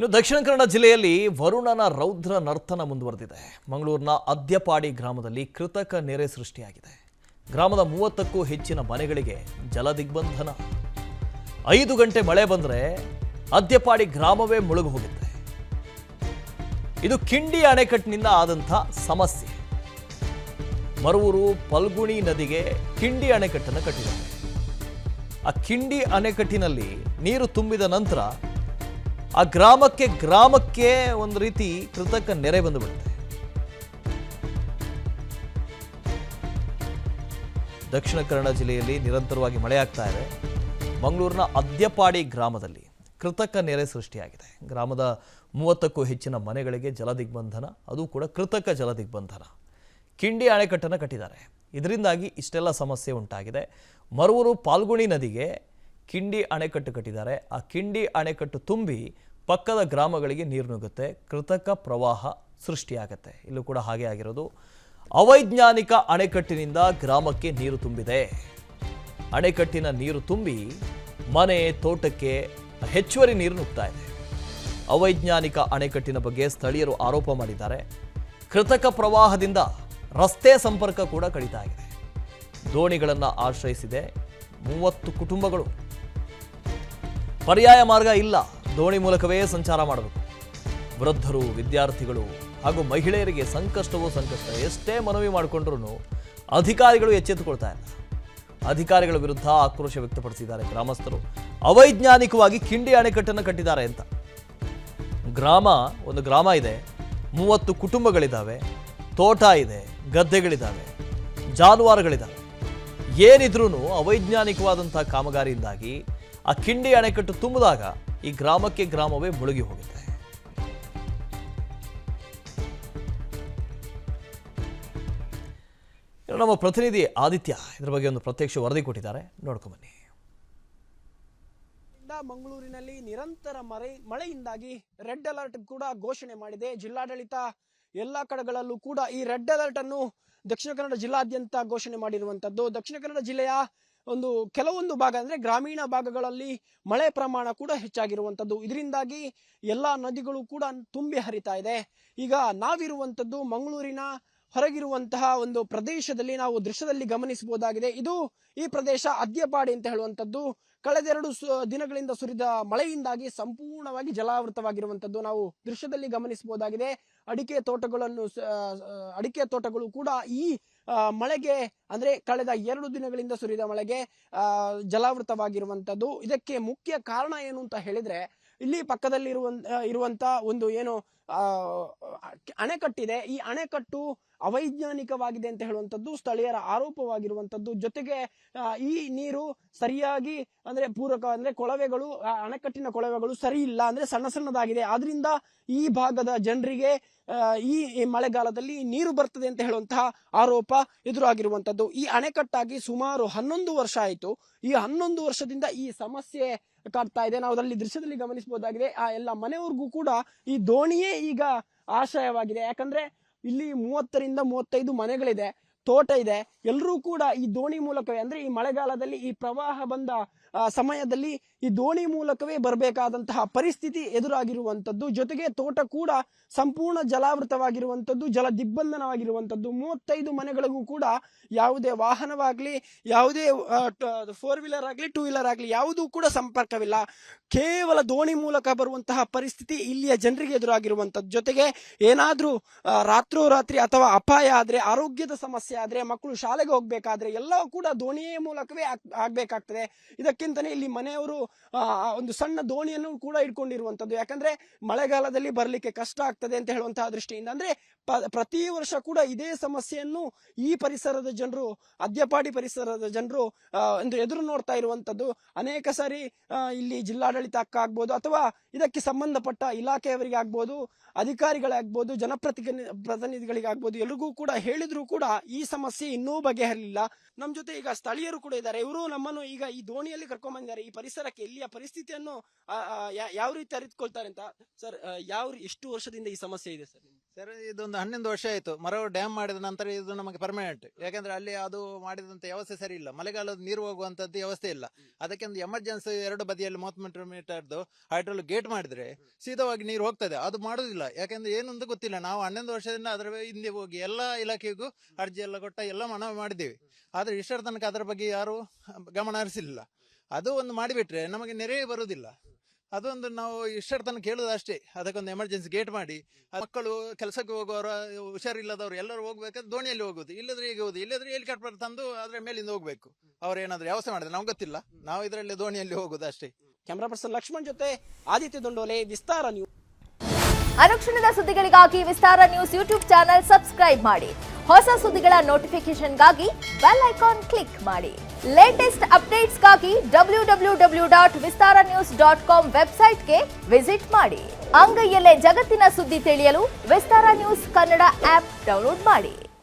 ಇನ್ನು ದಕ್ಷಿಣ ಕನ್ನಡ ಜಿಲ್ಲೆಯಲ್ಲಿ ವರುಣನ ರೌದ್ರ ನರ್ತನ ಮುಂದುವರೆದಿದೆ. ಮಂಗಳೂರಿನ ಅದ್ಯಪಾಡಿ ಗ್ರಾಮದಲ್ಲಿ ಕೃತಕ ನೆರೆ ಸೃಷ್ಟಿಯಾಗಿದೆ. ಗ್ರಾಮದ 30ಕ್ಕೂ ಹೆಚ್ಚಿನ ಮನೆಗಳಿಗೆ ಜಲದಿಗ್ಬಂಧನ. 5 ಗಂಟೆ ಮಳೆ ಬಂದರೆ ಅದ್ಯಪಾಡಿ ಗ್ರಾಮವೇ ಮುಳುಗಿ ಹೋಗುತ್ತೆ. ಇದು ಕಿಂಡಿ ಅಣೆಕಟ್ಟಿನಿಂದ ಆದಂಥ ಸಮಸ್ಯೆ. ಮರವೂರು ಪಲ್ಗುಣಿ ನದಿಗೆ ಕಿಂಡಿ ಅಣೆಕಟ್ಟನ್ನು ಕಟ್ಟಿದ್ದಾರೆ. ಆ ಕಿಂಡಿ ಅಣೆಕಟ್ಟಿನಲ್ಲಿ ನೀರು ತುಂಬಿದ ನಂತರ ಆ ಗ್ರಾಮಕ್ಕೆ ಒಂದು ರೀತಿ ಕೃತಕ ನೆರೆ ಬಂದುಬಿಡುತ್ತೆ. ದಕ್ಷಿಣ ಕನ್ನಡ ಜಿಲ್ಲೆಯಲ್ಲಿ ನಿರಂತರವಾಗಿ ಮಳೆಯಾಗ್ತಾ ಇದೆ. ಮಂಗಳೂರಿನ ಅದ್ಯಪಾಡಿ ಗ್ರಾಮದಲ್ಲಿ ಕೃತಕ ನೆರೆ ಸೃಷ್ಟಿಯಾಗಿದೆ. ಗ್ರಾಮದ 30ಕ್ಕೂ ಹೆಚ್ಚಿನ ಮನೆಗಳಿಗೆ ಜಲದಿಗ್ಬಂಧನ, ಅದು ಕೂಡ ಕೃತಕ ಜಲದಿಗ್ಬಂಧನ. ಕಿಂಡಿ ಅಣೆಕಟ್ಟನ್ನು ಕಟ್ಟಿದ್ದಾರೆ. ಇದರಿಂದಾಗಿ ಇಷ್ಟೆಲ್ಲ ಸಮಸ್ಯೆ ಉಂಟಾಗಿದೆ. ಮರವೂರು ಪಾಲ್ಗುಣಿ ನದಿಗೆ ಕಿಂಡಿ ಅಣೆಕಟ್ಟು ಕಟ್ಟಿದ್ದಾರೆ. ಆ ಕಿಂಡಿ ಅಣೆಕಟ್ಟು ತುಂಬಿ ಪಕ್ಕದ ಗ್ರಾಮಗಳಿಗೆ ನೀರು ನುಗ್ಗುತ್ತೆ. ಕೃತಕ ಪ್ರವಾಹ ಸೃಷ್ಟಿಯಾಗುತ್ತೆ. ಇಲ್ಲೂ ಕೂಡ ಹಾಗೆ ಆಗಿರೋದು. ಅವೈಜ್ಞಾನಿಕ ಅಣೆಕಟ್ಟಿನಿಂದ ಗ್ರಾಮಕ್ಕೆ ನೀರು ತುಂಬಿದೆ. ಅಣೆಕಟ್ಟಿನ ನೀರು ತುಂಬಿ ಮನೆ ತೋಟಕ್ಕೆ ಹೆಚ್ಚುವರಿ ನೀರು ನುಗ್ತಾ ಇದೆ. ಅವೈಜ್ಞಾನಿಕ ಅಣೆಕಟ್ಟಿನ ಬಗ್ಗೆ ಸ್ಥಳೀಯರು ಆರೋಪ ಮಾಡಿದ್ದಾರೆ. ಕೃತಕ ಪ್ರವಾಹದಿಂದ ರಸ್ತೆ ಸಂಪರ್ಕ ಕೂಡ ಕಡಿತ ಆಗಿದೆ. ದೋಣಿಗಳನ್ನು ಆಶ್ರಯಿಸಿದೆ 30 ಕುಟುಂಬಗಳು. ಪರ್ಯಾಯ ಮಾರ್ಗ ಇಲ್ಲ, ದೋಣಿ ಮೂಲಕವೇ ಸಂಚಾರ ಮಾಡಬೇಕು. ವೃದ್ಧರು, ವಿದ್ಯಾರ್ಥಿಗಳು ಹಾಗೂ ಮಹಿಳೆಯರಿಗೆ ಸಂಕಷ್ಟವೋ ಸಂಕಷ್ಟ. ಎಷ್ಟೇ ಮನವಿ ಮಾಡಿಕೊಂಡ್ರೂ ಅಧಿಕಾರಿಗಳು ಎಚ್ಚೆತ್ತುಕೊಳ್ತಾ ಇಲ್ಲ. ಅಧಿಕಾರಿಗಳ ವಿರುದ್ಧ ಆಕ್ರೋಶ ವ್ಯಕ್ತಪಡಿಸಿದ್ದಾರೆ ಗ್ರಾಮಸ್ಥರು. ಅವೈಜ್ಞಾನಿಕವಾಗಿ ಕಿಂಡಿ ಅಣೆಕಟ್ಟನ್ನು ಕಟ್ಟಿದ್ದಾರೆ ಅಂತ. ಒಂದು ಗ್ರಾಮ ಇದೆ, 30 ಕುಟುಂಬಗಳಿದ್ದಾವೆ, ತೋಟ ಇದೆ, ಗದ್ದೆಗಳಿದ್ದಾವೆ, ಜಾನುವಾರುಗಳಿದ್ದಾವೆ. ಏನಿದ್ರೂ ಅವೈಜ್ಞಾನಿಕವಾದಂಥ ಕಾಮಗಾರಿಯಿಂದಾಗಿ ಆ ಕಿಂಡಿ ಅಣೆಕಟ್ಟು ತುಂಬಿದಾಗ ಈ ಗ್ರಾಮವೇ ಮುಳುಗಿ ಹೋಗುತ್ತೆ. ನಮ್ಮ ಪ್ರತಿನಿಧಿ ಆದಿತ್ಯ ಇದರ ಬಗ್ಗೆ ಒಂದು ಪ್ರತ್ಯಕ್ಷ ವರದಿ ಕೊಟ್ಟಿದ್ದಾರೆ, ನೋಡ್ಕೊಂಬನ್ನಿ. ಮಂಗಳೂರಿನಲ್ಲಿ ನಿರಂತರ ಮಳೆಯಿಂದಾಗಿ ರೆಡ್ ಅಲರ್ಟ್ ಕೂಡ ಘೋಷಣೆ ಮಾಡಿದೆ ಜಿಲ್ಲಾಡಳಿತ. ಎಲ್ಲಾ ಕಡೆಗಳಲ್ಲೂ ಕೂಡ ಈ ರೆಡ್ ಅಲರ್ಟ್ ಅನ್ನು ದಕ್ಷಿಣ ಕನ್ನಡ ಜಿಲ್ಲಾದ್ಯಂತ ಘೋಷಣೆ ಮಾಡಿರುವಂತದ್ದು. ದಕ್ಷಿಣ ಕನ್ನಡ ಜಿಲ್ಲೆಯ ಕೆಲವೊಂದು ಭಾಗ ಅಂದ್ರೆ ಗ್ರಾಮೀಣ ಭಾಗಗಳಲ್ಲಿ ಮಳೆ ಪ್ರಮಾಣ ಕೂಡ ಹೆಚ್ಚಾಗಿರುವಂತದ್ದು. ಇದರಿಂದಾಗಿ ಎಲ್ಲಾ ನದಿಗಳು ಕೂಡ ತುಂಬಿ ಹರಿತಾ ಇದೆ. ಈಗ ನಾವಿರುವಂತದ್ದು ಮಂಗಳೂರಿನ ಹೊರಗಿರುವಂತಹ ಒಂದು ಪ್ರದೇಶದಲ್ಲಿ ನಾವು ದೃಶ್ಯದಲ್ಲಿ ಗಮನಿಸಬಹುದಾಗಿದೆ. ಈ ಪ್ರದೇಶ ಅದ್ಯಪಾಡಿ ಅಂತ ಹೇಳುವಂತದ್ದು. ಕಳೆದ 2 ದಿನಗಳಿಂದ ಸುರಿದ ಮಳೆಯಿಂದಾಗಿ ಸಂಪೂರ್ಣವಾಗಿ ಜಲಾವೃತವಾಗಿರುವಂತದ್ದು ನಾವು ದೃಶ್ಯದಲ್ಲಿ ಗಮನಿಸಬಹುದಾಗಿದೆ. ಅಡಿಕೆ ತೋಟಗಳು ಕೂಡ ಈ ಮಳೆಗೆ ಅಂದ್ರೆ ಕಳೆದ 2 ದಿನಗಳಿಂದ ಸುರಿದ ಮಳೆಗೆ ಜಲಾವೃತವಾಗಿರುವಂತದ್ದು. ಇದಕ್ಕೆ ಮುಖ್ಯ ಕಾರಣ ಏನು ಅಂತ ಹೇಳಿದ್ರೆ, ಇಲ್ಲಿ ಪಕ್ಕದಲ್ಲಿ ಇರುವಂತ ಒಂದು ಏನು ಅಣೆಕಟ್ಟಿದೆ, ಈ ಅಣೆಕಟ್ಟು ಅವೈಜ್ಞಾನಿಕವಾಗಿದೆ ಅಂತ ಹೇಳುವಂತದ್ದು ಸ್ಥಳೀಯರ ಆರೋಪವಾಗಿರುವಂತದ್ದು. ಜೊತೆಗೆ ಈ ನೀರು ಸರಿಯಾಗಿ ಅಂದ್ರೆ ಕೊಳವೆಗಳು, ಅಣೆಕಟ್ಟಿನ ಕೊಳವೆಗಳು ಸರಿ ಇಲ್ಲ, ಅಂದ್ರೆ ಸಣ್ಣದಾಗಿದೆ. ಆದ್ರಿಂದ ಈ ಭಾಗದ ಜನರಿಗೆ ಈ ಮಳೆಗಾಲದಲ್ಲಿ ನೀರು ಬರ್ತದೆ ಅಂತ ಹೇಳುವಂತಹ ಆರೋಪ ಎದುರಾಗಿರುವಂತದ್ದು. ಈ ಅಣೆಕಟ್ಟಾಗಿ ಸುಮಾರು 11 ವರ್ಷ ಆಯಿತು. ಈ 11 ವರ್ಷದಿಂದ ಈ ಸಮಸ್ಯೆ ಕಾಡ್ತಾ ಇದೆ. ನಾವು ಅದರಲ್ಲಿ ದೃಶ್ಯದಲ್ಲಿ ಗಮನಿಸಬಹುದಾಗಿದೆ. ಆ ಎಲ್ಲ ಮನೆಯವರೆಗೂ ಕೂಡ ಈ ದೋಣಿಯೇ ಈಗ ಆಶ್ರಯವಾಗಿದೆ. ಯಾಕಂದ್ರೆ ಇಲ್ಲಿ 30ರಿಂದ 35 ಮನೆಗಳಿದೆ, ತೋಟ ಇದೆ. ಎಲ್ಲರೂ ಕೂಡ ಈ ದೋಣಿ ಮೂಲಕವೇ ಅಂದ್ರೆ ಈ ಮಳೆಗಾಲದಲ್ಲಿ ಈ ಪ್ರವಾಹ ಬಂದ ಸಮಯದಲ್ಲಿ ಈ ದೋಣಿ ಮೂಲಕವೇ ಬರಬೇಕಾದಂತಹ ಪರಿಸ್ಥಿತಿ ಎದುರಾಗಿರುವಂತದ್ದು. ಜೊತೆಗೆ ತೋಟ ಕೂಡ ಸಂಪೂರ್ಣ ಜಲಾವೃತವಾಗಿರುವಂತದ್ದು, ಜಲ ದಿಗ್ಬಂಧನವಾಗಿರುವಂತದ್ದು. 35 ಮನೆಗಳಿಗೂ ಕೂಡ ಯಾವುದೇ ವಾಹನವಾಗ್ಲಿ, ಯಾವುದೇ 4 ವೀಲರ್ ಆಗ್ಲಿ 2 ವೀಲರ್ ಆಗ್ಲಿ ಯಾವುದೂ ಕೂಡ ಸಂಪರ್ಕವಿಲ್ಲ. ಕೇವಲ ದೋಣಿ ಮೂಲಕ ಬರುವಂತಹ ಪರಿಸ್ಥಿತಿ ಇಲ್ಲಿಯ ಜನರಿಗೆ ಎದುರಾಗಿರುವಂತದ್ದು. ಜೊತೆಗೆ ಏನಾದ್ರೂ ರಾತ್ರೋರಾತ್ರಿ ಅಥವಾ ಅಪಾಯ ಆದ್ರೆ, ಆರೋಗ್ಯದ ಸಮಸ್ಯೆ ಆದ್ರೆ, ಮಕ್ಕಳು ಶಾಲೆಗೆ ಹೋಗ್ಬೇಕಾದ್ರೆ ಎಲ್ಲವೂ ಕೂಡ ದೋಣಿಯ ಮೂಲಕವೇ ಆಗ್ಬೇಕಾಗ್ತದೆ. ಇದಕ್ಕಿಂತನೇ ಇಲ್ಲಿ ಮನೆಯವರು ಒಂದು ಸಣ್ಣ ದೋಣಿಯನ್ನು ಕೂಡ ಇಟ್ಕೊಂಡಿರುವಂತದ್ದು. ಯಾಕಂದ್ರೆ ಮಳೆಗಾಲದಲ್ಲಿ ಬರ್ಲಿಕ್ಕೆ ಕಷ್ಟ ಆಗ್ತದೆ ಅಂತ ಹೇಳುವಂತಹ ದೃಷ್ಟಿಯಿಂದ ಅಂದ್ರೆ ಪ್ರತಿ ವರ್ಷ ಕೂಡ ಇದೇ ಸಮಸ್ಯೆಯನ್ನು ಈ ಪರಿಸರದ ಜನರು, ಅದ್ಯಪಾಡಿ ಪರಿಸರದ ಜನರು ಎದುರು ನೋಡ್ತಾ ಇರುವಂತದ್ದು. ಅನೇಕ ಸಾರಿ ಇಲ್ಲಿ ಜಿಲ್ಲಾಡಳಿತಕ್ಕೆ ಆಗ್ಬೋದು ಅಥವಾ ಇದಕ್ಕೆ ಸಂಬಂಧಪಟ್ಟ ಇಲಾಖೆಯವರಿಗೆ ಆಗ್ಬೋದು, ಅಧಿಕಾರಿಗಳಾಗ್ಬೋದು, ಜನಪ್ರತಿನಿಧಿಗಳಿಗಾಗ್ಬೋದು, ಎಲ್ರಿಗೂ ಕೂಡ ಹೇಳಿದ್ರು ಕೂಡ ಈ ಸಮಸ್ಯೆ ಇನ್ನೂ ಬಗೆಹರಲಿಲ್ಲ. ನಮ್ಮ ಜೊತೆ ಈಗ ಸ್ಥಳೀಯರು ಕೂಡ ಇದ್ದಾರೆ. ಇವರು ನಮ್ಮನ್ನು ಈಗ ಈ ದೋಣಿಯಲ್ಲಿ ಕರ್ಕೊಂಡ್ ಬಂದಿದ್ದಾರೆ. ಈ ಪರಿಸರಕ್ಕೆ ಅದಕ್ಕೆ ಇಲ್ಲಿಯ ಪರಿಸ್ಥಿತಿಯನ್ನು ಯಾವ ರೀತಿ ಅರಿತುಕೊಳ್ತಾರೆ ಅಂತ ಸರ್. ಎಷ್ಟು ವರ್ಷದಿಂದ ಈ ಸಮಸ್ಯೆ ಇದೆ ಸರ್? ಸರ್ ಇದೊಂದು 11 ವರ್ಷ ಆಯ್ತು. ಮರವು ಡ್ಯಾಮ್ ಮಾಡಿದ ನಂತರ ಇದು ನಮಗೆ ಪರ್ಮನೆಂಟ್. ಯಾಕಂದ್ರೆ ಅಲ್ಲಿ ಅದು ಮಾಡಿದಂತ ವ್ಯವಸ್ಥೆ ಸರಿ ಇಲ್ಲ. ಮಳೆಗಾಲದ ನೀರು ಹೋಗುವಂತದ್ದು ವ್ಯವಸ್ಥೆ ಇಲ್ಲ. ಅದಕ್ಕೆ ಒಂದು ಎಮರ್ಜೆನ್ಸಿ 2 ಬದಿಯಲ್ಲಿ 30 ಮೀಟರ್ದು ಹೈಡ್ರೋಲ್ ಗೇಟ್ ಮಾಡಿದ್ರೆ ಸೀದವಾಗಿ ನೀರು ಹೋಗ್ತದೆ. ಅದು ಮಾಡುದಿಲ್ಲ. ಯಾಕಂದ್ರೆ ಏನೊಂದು ಗೊತ್ತಿಲ್ಲ. ನಾವು 11 ವರ್ಷದಿಂದ ಅದರ ಹಿಂದೆ ಹೋಗಿ ಎಲ್ಲಾ ಇಲಾಖೆಗೂ ಅರ್ಜಿ ಎಲ್ಲ ಕೊಟ್ಟ ಎಲ್ಲ ಮನವಿ ಮಾಡಿದ್ದೇವೆ. ಆದ್ರೆ ಇಷ್ಟರ ತನಕ ಅದರ ಬಗ್ಗೆ ಯಾರು ಗಮನ ಹರಿಸಲಿಲ್ಲ. ಅದು ಒಂದು ಮಾಡಿಬಿಟ್ರೆ ನಮಗೆ ನೆರೆ ಬರುವುದಿಲ್ಲ. ಅದೊಂದು ನಾವು ಇಷ್ಟರ ತನಕ ಕೇಳುದು ಅಷ್ಟೇ. ಅದಕ್ಕೊಂದು ಎಮರ್ಜೆನ್ಸಿ ಗೇಟ್ ಮಾಡಿ, ಮಕ್ಕಳು ಕೆಲಸಕ್ಕೆ ಹೋಗುವವರು, ಹುಷಾರಿಲ್ಲದವರು ಎಲ್ಲರೂ ಹೋಗ್ಬೇಕಾದ್ರೆ ದೋಣಿಯಲ್ಲಿ ಹೋಗುದು, ಇಲ್ಲದ್ರೆ ಹೇಗೆ ಹೋಗುದು, ಇಲ್ಲದ್ರೆ ಹೆಲಿಕಾಪ್ಟರ್ ತಂದು ಅದ್ರ ಮೇಲಿಂದ ಹೋಗ್ಬೇಕು. ಅವ್ರು ಏನಾದ್ರು ವ್ಯವಸ್ಥೆ ಮಾಡಿದ್ರೆ ನಮ್ಗೆ ಗೊತ್ತಿಲ್ಲ. ನಾವು ಇದರಲ್ಲಿ ದೋಣಿಯಲ್ಲಿ ಹೋಗುದು ಅಷ್ಟೇ. ಕ್ಯಾಮರಾ ಪರ್ಸನ್ ಲಕ್ಷ್ಮಣ್ ಜೊತೆ ಆದಿತ್ಯ ದೊಂಡೋಲೆ, ವಿಸ್ತಾರ ನ್ಯೂಸ್. ಅನುಕ್ಷಣದ ಸುದ್ದಿಗಳಿಗಾಗಿ ವಿಸ್ತಾರ ನ್ಯೂಸ್ ಯೂಟ್ಯೂಬ್ ಚಾನೆಲ್ ಸಬ್ಸ್ಕ್ರೈಬ್ ಮಾಡಿ. ಹೊಸ ಸುದ್ದಿಗಳ ನೋಟಿಫಿಕೇಶನ್ಗಾಗಿ ಬೆಲ್ ಐಕಾನ್ ಕ್ಲಿಕ್ ಮಾಡಿ. ಲೇಟೆಸ್ಟ್ ಅಪ್ಡೇಟ್ಸ್ಗಾಗಿ www.vistaranews.com ವೆಬ್ಸೈಟ್ಗೆ ವಿಸಿಟ್ ಮಾಡಿ. ಅಂಗೈಯಲ್ಲೇ ಜಗತ್ತಿನ ಸುದ್ದಿ ತಿಳಿಯಲು ವಿಸ್ತಾರ ನ್ಯೂಸ್ ಕನ್ನಡ ಆಪ್ ಡೌನ್ಲೋಡ್ ಮಾಡಿ.